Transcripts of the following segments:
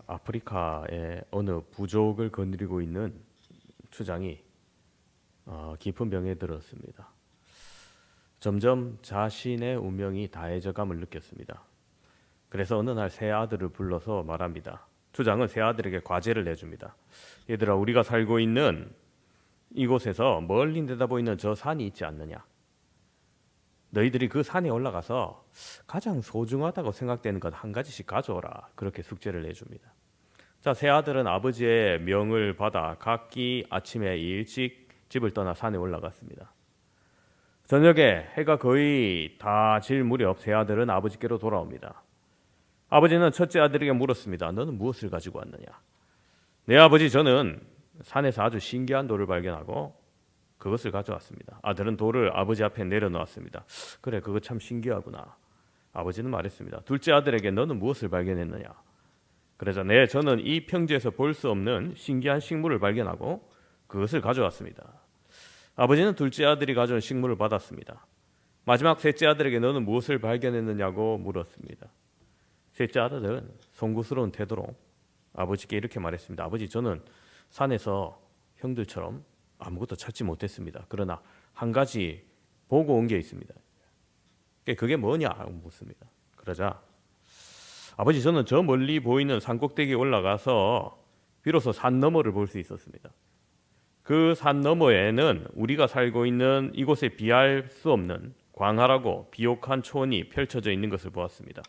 아프리카의 어느 부족을 거느리고 있는 추장이 깊은 병에 들었습니다. 점점 자신의 운명이 다해져감을 느꼈습니다. 그래서 어느 날 세 아들을 불러서 말합니다. 추장은 세 아들에게 과제를 내줍니다. 얘들아, 우리가 살고 있는 이곳에서 멀리 내다보이는 저 산이 있지 않느냐? 너희들이 그 산에 올라가서 가장 소중하다고 생각되는 것 한 가지씩 가져오라. 그렇게 숙제를 내줍니다. 자, 세 아들은 아버지의 명을 받아 각기 아침에 일찍 집을 떠나 산에 올라갔습니다. 저녁에 해가 거의 다 질 무렵 세 아들은 아버지께로 돌아옵니다. 아버지는 첫째 아들에게 물었습니다. 너는 무엇을 가지고 왔느냐? 네, 아버지, 저는 산에서 아주 신기한 돌을 발견하고 그것을 가져왔습니다. 아들은 돌을 아버지 앞에 내려놓았습니다. 그래, 그거 참 신기하구나. 아버지는 말했습니다. 둘째 아들에게 너는 무엇을 발견했느냐? 그러자 네, 저는 이 평지에서 볼 수 없는 신기한 식물을 발견하고 그것을 가져왔습니다. 아버지는 둘째 아들이 가져온 식물을 받았습니다. 마지막 셋째 아들에게 너는 무엇을 발견했느냐고 물었습니다. 셋째 아들은 송구스러운 태도로 아버지께 이렇게 말했습니다. 아버지, 저는 산에서 형들처럼 아무것도 찾지 못했습니다. 그러나 한 가지 보고 온 게 있습니다. 그게 뭐냐고 묻습니다. 그러자 아버지, 저는 저 멀리 보이는 산 꼭대기에 올라가서 비로소 산 너머를 볼 수 있었습니다. 그 산 너머에는 우리가 살고 있는 이곳에 비할 수 없는 광활하고 비옥한 초원이 펼쳐져 있는 것을 보았습니다.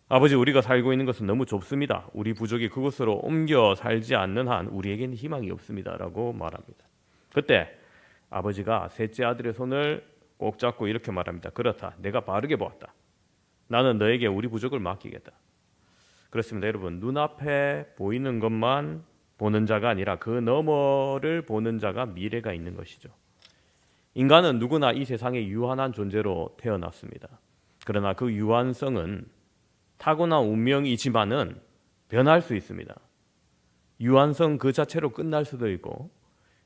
아버지, 우리가 살고 있는 것은 너무 좁습니다. 우리 부족이 그곳으로 옮겨 살지 않는 한 우리에게는 희망이 없습니다. 라고 말합니다. 그때 아버지가 셋째 아들의 손을 꼭 잡고 이렇게 말합니다. 그렇다. 내가 바르게 보았다. 나는 너에게 우리 부족을 맡기겠다. 그렇습니다. 여러분, 눈앞에 보이는 것만 보는 자가 아니라 그 너머를 보는 자가 미래가 있는 것이죠. 인간은 누구나 이 세상에 유한한 존재로 태어났습니다. 그러나 그 유한성은 타고난 운명이지만은 변할 수 있습니다. 유한성 그 자체로 끝날 수도 있고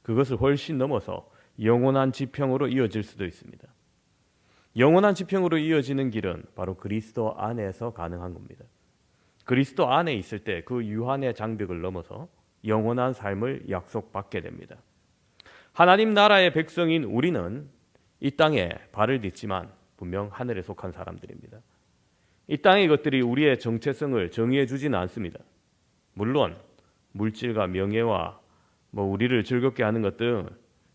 그것을 훨씬 넘어서 영원한 지평으로 이어질 수도 있습니다. 영원한 지평으로 이어지는 길은 바로 그리스도 안에서 가능한 겁니다. 그리스도 안에 있을 때 그 유한의 장벽을 넘어서 영원한 삶을 약속받게 됩니다. 하나님 나라의 백성인 우리는 이 땅에 발을 딛지만 분명 하늘에 속한 사람들입니다. 이 땅의 것들이 우리의 정체성을 정의해 주지는 않습니다. 물론 물질과 명예와 우리를 즐겁게 하는 것 등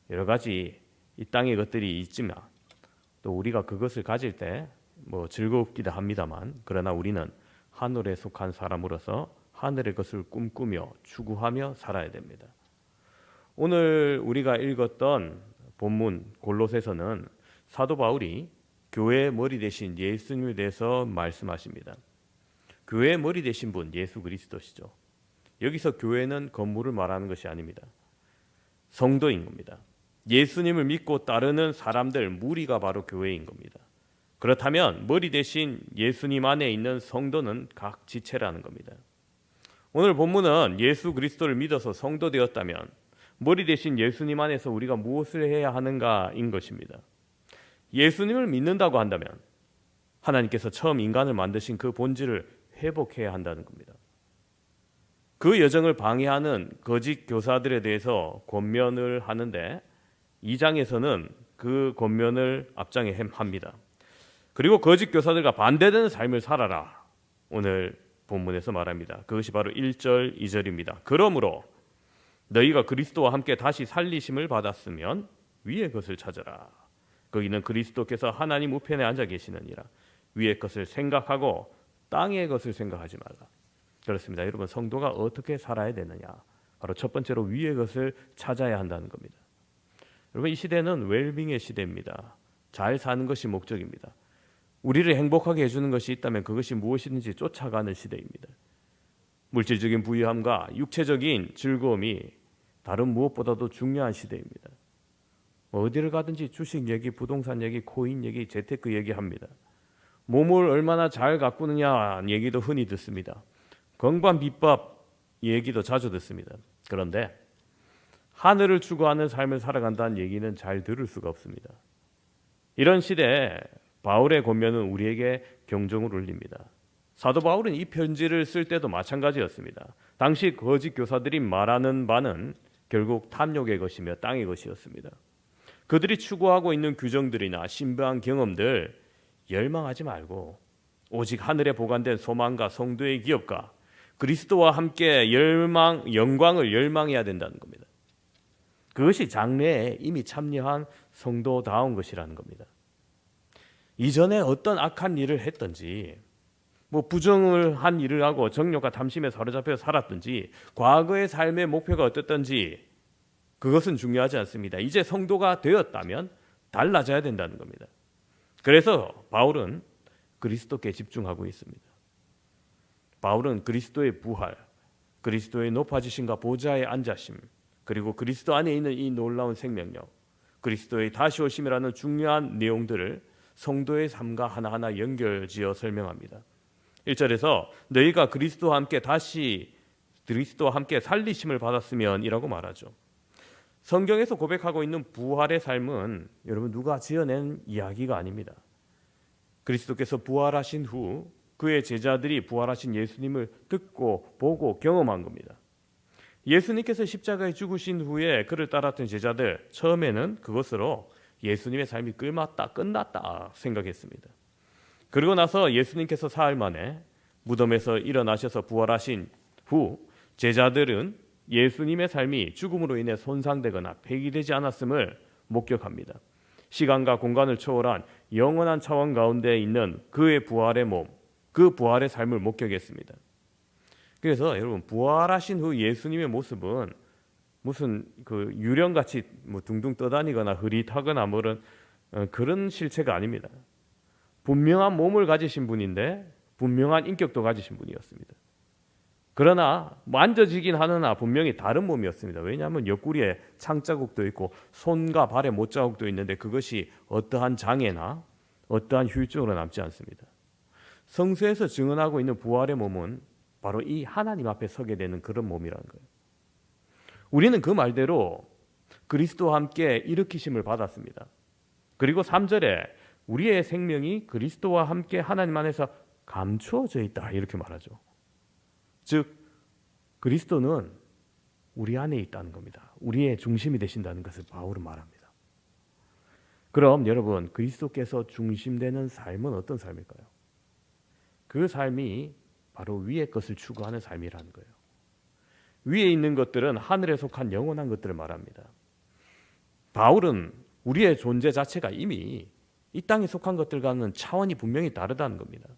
여러 가지 이 땅의 것들이 있지만 또 우리가 그것을 가질 때 즐겁기도 합니다만 그러나 우리는 하늘에 속한 사람으로서 하늘의 것을 꿈꾸며 추구하며 살아야 됩니다. 오늘 우리가 읽었던 본문 골로새서는 사도 바울이 교회의 머리 되신 예수님에 대해서 말씀하십니다. 교회의 머리 되신 분 예수 그리스도시죠. 여기서 교회는 건물을 말하는 것이 아닙니다. 성도인 겁니다. 예수님을 믿고 따르는 사람들 무리가 바로 교회인 겁니다. 그렇다면 머리 대신 예수님 안에 있는 성도는 각 지체라는 겁니다. 오늘 본문은 예수 그리스도를 믿어서 성도 되었다면 머리 대신 예수님 안에서 우리가 무엇을 해야 하는가인 것입니다. 예수님을 믿는다고 한다면 하나님께서 처음 인간을 만드신 그 본질을 회복해야 한다는 겁니다. 그 여정을 방해하는 거짓 교사들에 대해서 권면을 하는데 2장에서는 그 권면을 앞장에 합니다. 그리고 거짓 교사들과 반대되는 삶을 살아라. 오늘 본문에서 말합니다. 그것이 바로 1절, 2절입니다. 그러므로 너희가 그리스도와 함께 다시 살리심을 받았으면 위의 것을 찾아라. 거기는 그리스도께서 하나님 우편에 앉아 계시느니라. 위의 것을 생각하고 땅의 것을 생각하지 말라. 그렇습니다. 여러분, 성도가 어떻게 살아야 되느냐? 바로 첫 번째로 위의 것을 찾아야 한다는 겁니다. 여러분, 이 시대는 웰빙의 시대입니다. 잘 사는 것이 목적입니다. 우리를 행복하게 해주는 것이 있다면 그것이 무엇이든지 쫓아가는 시대입니다. 물질적인 부유함과 육체적인 즐거움이 다른 무엇보다도 중요한 시대입니다. 어디를 가든지 주식 얘기, 부동산 얘기, 코인 얘기, 재테크 얘기합니다. 몸을 얼마나 잘 가꾸느냐 얘기도 흔히 듣습니다. 건강 비법 얘기도 자주 듣습니다. 그런데 하늘을 추구하는 삶을 살아간다는 얘기는 잘 들을 수가 없습니다. 이런 시대에 바울의 권면은 우리에게 경종을 울립니다. 사도 바울은 이 편지를 쓸 때도 마찬가지였습니다. 당시 거짓 교사들이 말하는 바는 결국 탐욕의 것이며 땅의 것이었습니다. 그들이 추구하고 있는 규정들이나 신비한 경험들 열망하지 말고 오직 하늘에 보관된 소망과 성도의 기업과 그리스도와 함께 영광을 열망해야 된다는 겁니다. 그것이 장래에 이미 참여한 성도다운 것이라는 겁니다. 이전에 어떤 악한 일을 했든지 부정을 한 일을 하고 정욕과 탐심에 사로잡혀 살았든지 과거의 삶의 목표가 어떻든지 그것은 중요하지 않습니다. 이제 성도가 되었다면 달라져야 된다는 겁니다. 그래서 바울은 그리스도께 집중하고 있습니다. 바울은 그리스도의 부활, 그리스도의 높아지심과 보좌의 앉으심, 그리고 그리스도 안에 있는 이 놀라운 생명력, 그리스도의 다시 오심이라는 중요한 내용들을 성도의 삶과 하나하나 연결지어 설명합니다. 1절에서 너희가 그리스도와 함께 살리심을 받았으면 이라고 말하죠. 성경에서 고백하고 있는 부활의 삶은 여러분 누가 지어낸 이야기가 아닙니다. 그리스도께서 부활하신 후 그의 제자들이 부활하신 예수님을 듣고 보고 경험한 겁니다. 예수님께서 십자가에 죽으신 후에 그를 따랐던 제자들 처음에는 그것으로 예수님의 삶이 끝났다 생각했습니다. 그리고 나서 예수님께서 사흘 만에 무덤에서 일어나셔서 부활하신 후 제자들은 예수님의 삶이 죽음으로 인해 손상되거나 폐기되지 않았음을 목격합니다. 시간과 공간을 초월한 영원한 차원 가운데 있는 그의 부활의 몸, 그 부활의 삶을 목격했습니다. 그래서 여러분 부활하신 후 예수님의 모습은 무슨 유령같이 둥둥 떠다니거나 흐릿하거나 그런 실체가 아닙니다. 분명한 몸을 가지신 분인데 분명한 인격도 가지신 분이었습니다. 그러나 만져지긴 하느나 분명히 다른 몸이었습니다. 왜냐하면 옆구리에 창자국도 있고 손과 발에 못자국도 있는데 그것이 어떠한 장애나 어떠한 후유증으로 남지 않습니다. 성서에서 증언하고 있는 부활의 몸은 바로 이 하나님 앞에 서게 되는 그런 몸이라는 거예요. 우리는 그 말대로 그리스도와 함께 일으키심을 받았습니다. 그리고 3절에 우리의 생명이 그리스도와 함께 하나님 안에서 감추어져 있다 이렇게 말하죠. 즉 그리스도는 우리 안에 있다는 겁니다. 우리의 중심이 되신다는 것을 바울은 말합니다. 그럼 여러분 그리스도께서 중심되는 삶은 어떤 삶일까요? 그 삶이 바로 위의 것을 추구하는 삶이라는 거예요. 위에 있는 것들은 하늘에 속한 영원한 것들을 말합니다. 바울은 우리의 존재 자체가 이미 이 땅에 속한 것들과는 차원이 분명히 다르다는 겁니다.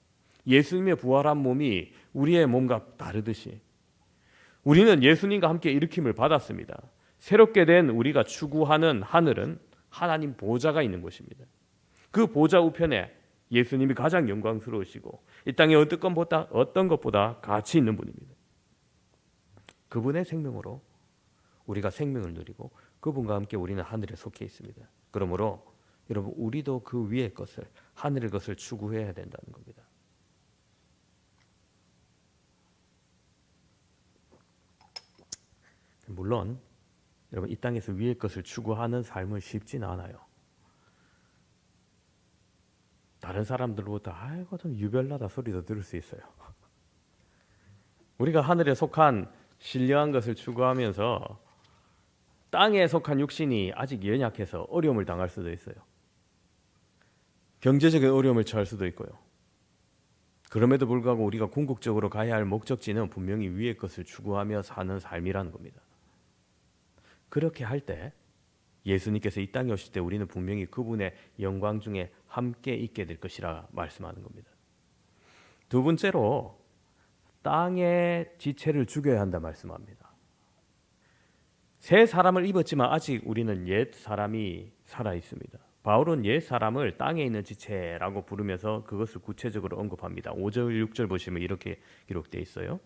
예수님의 부활한 몸이 우리의 몸과 다르듯이 우리는 예수님과 함께 일으킴을 받았습니다. 새롭게 된 우리가 추구하는 하늘은 하나님 보좌가 있는 곳입니다. 그 보좌 우편에 예수님이 가장 영광스러우시고 이 땅에 어떤 것보다 가치 있는 분입니다. 그분의 생명으로 우리가 생명을 누리고 그분과 함께 우리는 하늘에 속해 있습니다. 그러므로 여러분 우리도 그 위의 것을 하늘의 것을 추구해야 된다는 겁니다. 물론 여러분 이 땅에서 위의 것을 추구하는 삶은 쉽지는 않아요. 다른 사람들보다 아이고 좀 유별나다 소리도 들을 수 있어요. 우리가 하늘에 속한 신령한 것을 추구하면서 땅에 속한 육신이 아직 연약해서 어려움을 당할 수도 있어요. 경제적인 어려움을 처할 수도 있고요. 그럼에도 불구하고 우리가 궁극적으로 가야 할 목적지는 분명히 위의 것을 추구하며 사는 삶이라는 겁니다. 그렇게 할 때 예수님께서 이 땅에 오실 때 우리는 분명히 그분의 영광 중에 함께 있게 될 것이라 말씀하는 겁니다. 두 번째로 땅의 지체를 죽여야 한다 말씀합니다. 새 사람을 입었지만 아직 우리는 옛 사람이 살아 있습니다. 바울은 옛 사람을 땅에 있는 지체라고 부르면서 그것을 구체적으로 언급합니다. 5절 6절 보시면 이렇게 기록되어 있어요.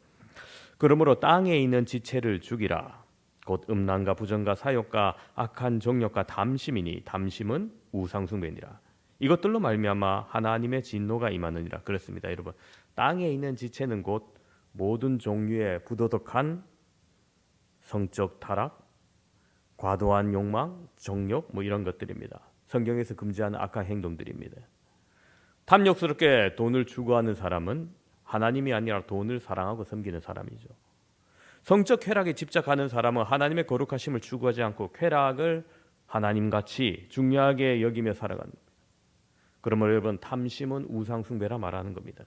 그러므로 땅에 있는 지체를 죽이라. 곧 음란과 부정과 사욕과 악한 정욕과 담심이니 담심은 우상숭배니라. 이것들로 말미암아 하나님의 진노가 임하느니라. 그렇습니다. 여러분 땅에 있는 지체는 곧 모든 종류의 부도덕한 성적 타락, 과도한 욕망, 정욕 이런 것들입니다. 성경에서 금지하는 악한 행동들입니다. 탐욕스럽게 돈을 추구하는 사람은 하나님이 아니라 돈을 사랑하고 섬기는 사람이죠. 성적 쾌락에 집착하는 사람은 하나님의 거룩하심을 추구하지 않고 쾌락을 하나님같이 중요하게 여기며 살아가는 겁니다. 그러므로 여러분, 탐심은 우상숭배라 말하는 겁니다.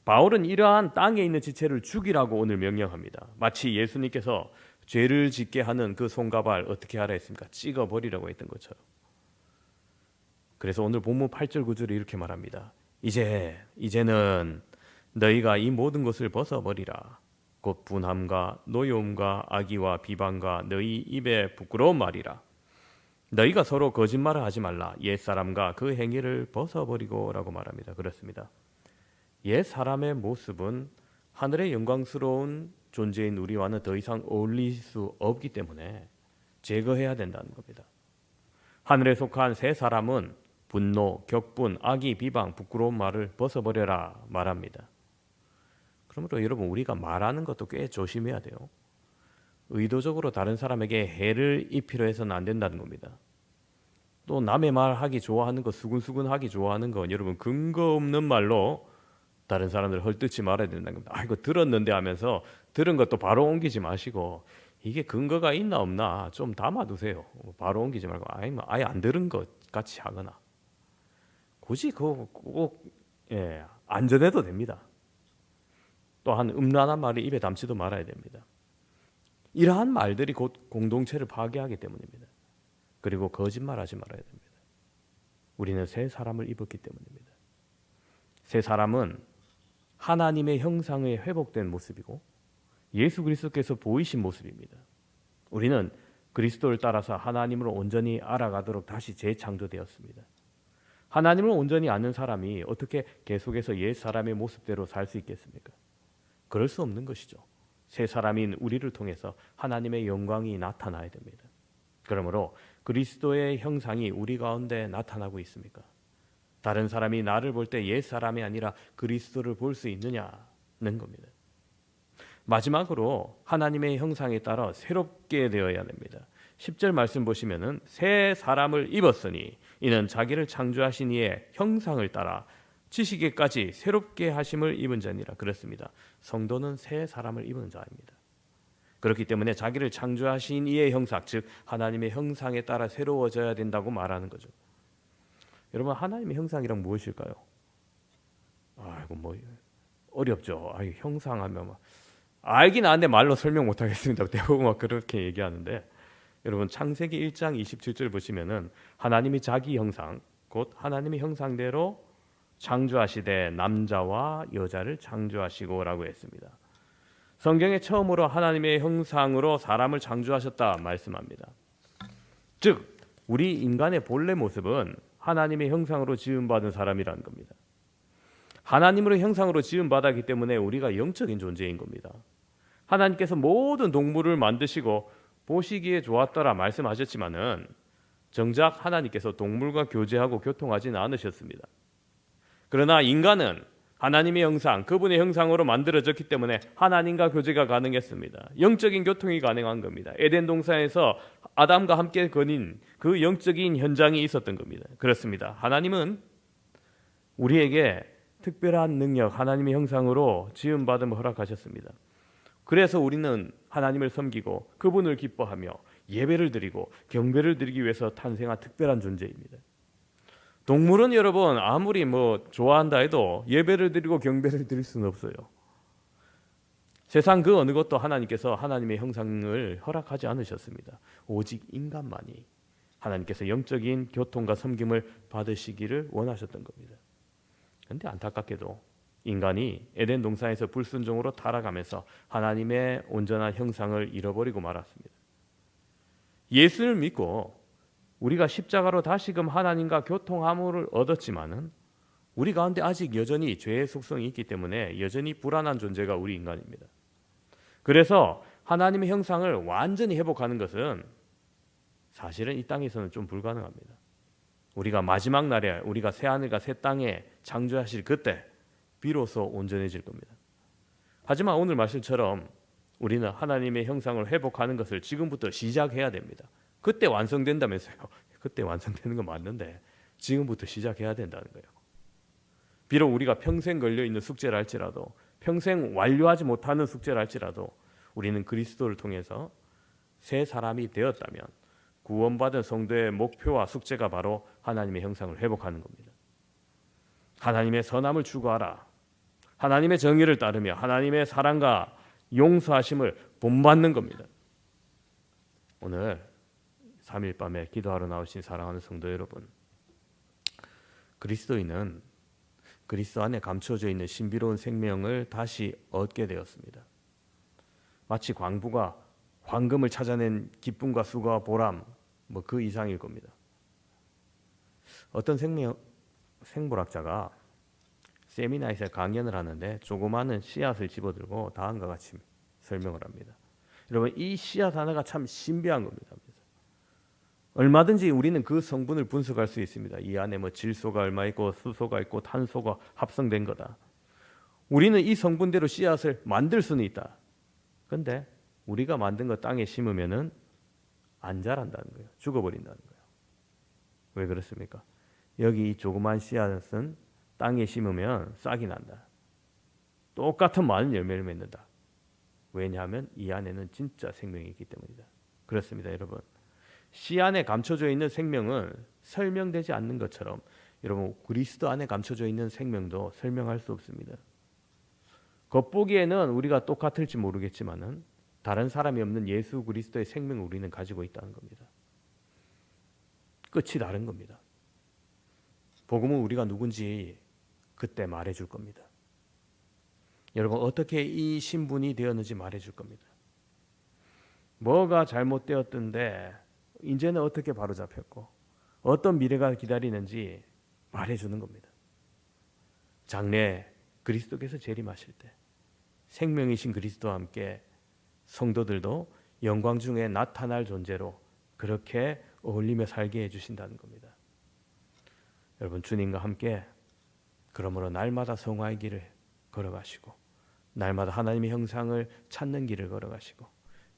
바울은 이러한 땅에 있는 지체를 죽이라고 오늘 명령합니다. 마치 예수님께서 죄를 짓게 하는 그 손과 발 어떻게 하라 했습니까? 찍어버리라고 했던 것처럼. 그래서 오늘 본문 8절 9절에 이렇게 말합니다. 이제는 너희가 이 모든 것을 벗어버리라. 곧 분함과 노여움과 악의와 비방과 너희 입에 부끄러운 말이라. 너희가 서로 거짓말을 하지 말라. 옛사람과 그 행위를 벗어버리고 라고 말합니다. 그렇습니다. 옛사람의 모습은 하늘의 영광스러운 존재인 우리와는 더 이상 어울릴 수 없기 때문에 제거해야 된다는 겁니다. 하늘에 속한 새 사람은 분노, 격분, 악의, 비방, 부끄러운 말을 벗어버려라 말합니다. 그러므로 여러분, 우리가 말하는 것도 꽤 조심해야 돼요. 의도적으로 다른 사람에게 해를 입히려 해서는 안 된다는 겁니다. 또 남의 말하기 좋아하는 거, 수근수근하기 좋아하는 건 여러분 근거 없는 말로 다른 사람들을 헐뜯지 말아야 된다는 겁니다. 이거 들었는데 하면서 들은 것도 바로 옮기지 마시고 이게 근거가 있나 없나 좀 담아두세요. 바로 옮기지 말고 아예 안 들은 것 같이 하거나 굳이 그거 꼭 안전해도 됩니다. 또한 음란한 말을 입에 담지도 말아야 됩니다. 이러한 말들이 곧 공동체를 파괴하기 때문입니다. 그리고 거짓말하지 말아야 됩니다. 우리는 새 사람을 입었기 때문입니다. 새 사람은 하나님의 형상에 회복된 모습이고 예수 그리스도께서 보이신 모습입니다. 우리는 그리스도를 따라서 하나님을 온전히 알아가도록 다시 재창조되었습니다. 하나님을 온전히 아는 사람이 어떻게 계속해서 옛 사람의 모습대로 살 수 있겠습니까? 그럴 수 없는 것이죠. 새 사람인 우리를 통해서 하나님의 영광이 나타나야 됩니다. 그러므로 그리스도의 형상이 우리 가운데 나타나고 있습니까? 다른 사람이 나를 볼 때 옛 사람이 아니라 그리스도를 볼 수 있느냐는 겁니다. 마지막으로 하나님의 형상에 따라 새롭게 되어야 됩니다. 10절 말씀 보시면은 새 사람을 입었으니 이는 자기를 창조하신 이의 형상을 따라 지식에까지 새롭게 하심을 입은 자니라. 그렇습니다. 성도는 새 사람을 입은 자입니다. 그렇기 때문에 자기를 창조하신 이의 형상, 즉 하나님의 형상에 따라 새로워져야 된다고 말하는 거죠. 여러분, 하나님의 형상이란 무엇일까요? 어렵죠. 형상하면 알긴 아는데 말로 설명 못 하겠습니다. 대부분 그렇게 얘기하는데, 여러분 창세기 1장 27절 보시면은 하나님이 자기 형상, 곧 하나님의 형상대로 창조하시되 남자와 여자를 창조하시고라고 했습니다. 성경에 처음으로 하나님의 형상으로 사람을 창조하셨다 말씀합니다. 즉 우리 인간의 본래 모습은 하나님의 형상으로 지음받은 사람이라는 겁니다. 하나님으로 형상으로 지음받았기 때문에 우리가 영적인 존재인 겁니다. 하나님께서 모든 동물을 만드시고 보시기에 좋았더라 말씀하셨지만은 정작 하나님께서 동물과 교제하고 교통하지는 않으셨습니다. 그러나 인간은 하나님의 형상, 그분의 형상으로 만들어졌기 때문에 하나님과 교제가 가능했습니다. 영적인 교통이 가능한 겁니다. 에덴 동산에서 아담과 함께 거닌 그 영적인 현장이 있었던 겁니다. 그렇습니다. 하나님은 우리에게 특별한 능력, 하나님의 형상으로 지음받음을 허락하셨습니다. 그래서 우리는 하나님을 섬기고 그분을 기뻐하며 예배를 드리고 경배를 드리기 위해서 탄생한 특별한 존재입니다. 동물은 여러분 아무리 좋아한다 해도 예배를 드리고 경배를 드릴 수는 없어요. 세상 그 어느 것도 하나님께서 하나님의 형상을 허락하지 않으셨습니다. 오직 인간만이 하나님께서 영적인 교통과 섬김을 받으시기를 원하셨던 겁니다. 그런데 안타깝게도 인간이 에덴 동산에서 불순종으로 타락하면서 하나님의 온전한 형상을 잃어버리고 말았습니다. 예수를 믿고 우리가 십자가로 다시금 하나님과 교통함을 얻었지만은 우리 가운데 아직 여전히 죄의 속성이 있기 때문에 여전히 불안한 존재가 우리 인간입니다. 그래서 하나님의 형상을 완전히 회복하는 것은 사실은 이 땅에서는 좀 불가능합니다. 우리가 마지막 날에 우리가 새 하늘과 새 땅에 창조하실 그때 비로소 온전해질 겁니다. 하지만 오늘 말씀처럼 우리는 하나님의 형상을 회복하는 것을 지금부터 시작해야 됩니다. 그때 완성된다면서요. 그때 완성되는 건 맞는데 지금부터 시작해야 된다는 거예요. 비록 우리가 평생 걸려있는 숙제를 할지라도, 평생 완료하지 못하는 숙제를 할지라도 우리는 그리스도를 통해서 새 사람이 되었다면 구원받은 성도의 목표와 숙제가 바로 하나님의 형상을 회복하는 겁니다. 하나님의 선함을 추구하라. 하나님의 정의를 따르며 하나님의 사랑과 용서하심을 본받는 겁니다. 오늘 3일 밤에 기도하러 나오신 사랑하는 성도 여러분, 그리스도인은 그리스도 안에 감춰져 있는 신비로운 생명을 다시 얻게 되었습니다. 마치 광부가 황금을 찾아낸 기쁨과 수고와 보람, 그 이상일 겁니다. 어떤 생물학자가 세미나에서 강연을 하는데 조그마한 씨앗을 집어들고 다음과 같이 설명을 합니다. 여러분, 이 씨앗 하나가 참 신비한 겁니다. 얼마든지 우리는 그 성분을 분석할 수 있습니다. 이 안에 질소가 얼마 있고 수소가 있고 탄소가 합성된 거다. 우리는 이 성분대로 씨앗을 만들 수는 있다. 그런데 우리가 만든 거 땅에 심으면은 안 자란다는 거예요. 죽어버린다는 거예요. 왜 그렇습니까? 여기 이 조그만 씨앗은 땅에 심으면 싹이 난다. 똑같은 많은 열매를 맺는다. 왜냐하면 이 안에는 진짜 생명이 있기 때문이다. 그렇습니다, 여러분. 씨 안에 감춰져 있는 생명은 설명되지 않는 것처럼 여러분, 그리스도 안에 감춰져 있는 생명도 설명할 수 없습니다. 겉보기에는 우리가 똑같을지 모르겠지만은 다른 사람이 없는 예수 그리스도의 생명을 우리는 가지고 있다는 겁니다. 끝이 다른 겁니다. 복음은 우리가 누군지 그때 말해줄 겁니다. 여러분, 어떻게 이 신분이 되었는지 말해줄 겁니다. 뭐가 잘못되었던데 이제는 어떻게 바로잡혔고 어떤 미래가 기다리는지 말해주는 겁니다. 장래 그리스도께서 재림하실 때 생명이신 그리스도와 함께 성도들도 영광 중에 나타날 존재로 그렇게 어울리며 살게 해주신다는 겁니다. 여러분, 주님과 함께 그러므로 날마다 성화의 길을 걸어가시고 날마다 하나님의 형상을 찾는 길을 걸어가시고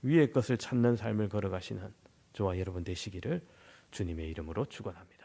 위의 것을 찾는 삶을 걸어가시는 저와 여러분 되시기를 주님의 이름으로 축원합니다.